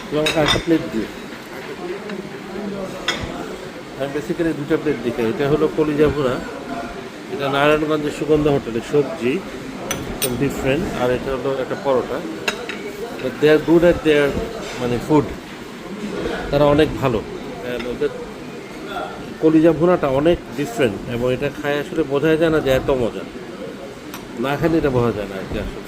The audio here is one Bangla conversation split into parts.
তুমি আমাকে একটা প্লেট দিও। আমি বেসিক্যালি দুটা প্লেট দিই। এটা হলো কলিজা ভুনা, এটা নারায়ণগঞ্জের সুগন্ধা হোটেলের সবজি, ডিফারেন্ট। আর এটা হলো একটা পরোটা। দে আর গুড অ্যাট দেয়ার মানে ফুড, তারা অনেক ভালো। ওদের কলিজা ভুনাটা অনেক ডিফারেন্ট, এবং এটা খায় আসলে বোঝাই যায় না যে এত মজা। না খেলে এটা বোঝা যায় না আর কি আসলে।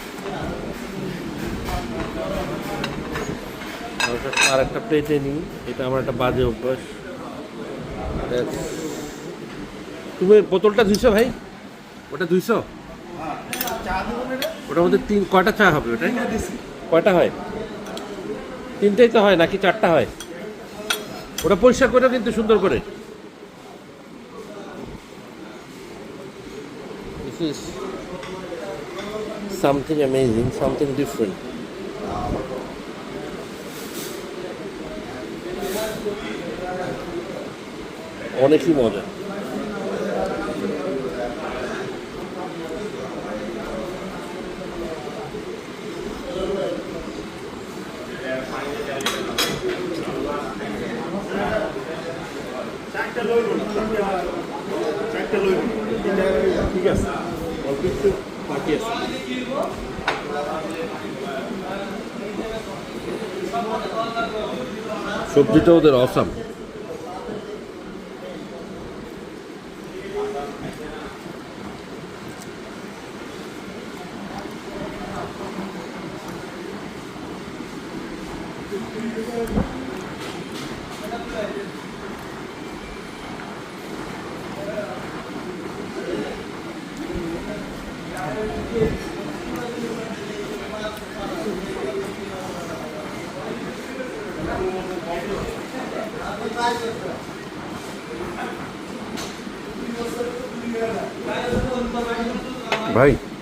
আর একটা প্লেটে নিই, এটা আমার একটা বাজে অভ্যাস। তুমি বোতলটা ধুইছো ভাই? ওটা ধুইছো? ওটার মধ্যে কয়টা চা হবে ওটাই? কয়টা হয়? তিনটেই তো হয় নাকি চারটা হয়? ওটা পরিষ্কার করে কিন্তু সুন্দর করে। This is something amazing, something different. অনেকই মজা। ঠিক আছে, অল্প একটু বাকি আছে। সবজিটা ওদের অসাম। ভাই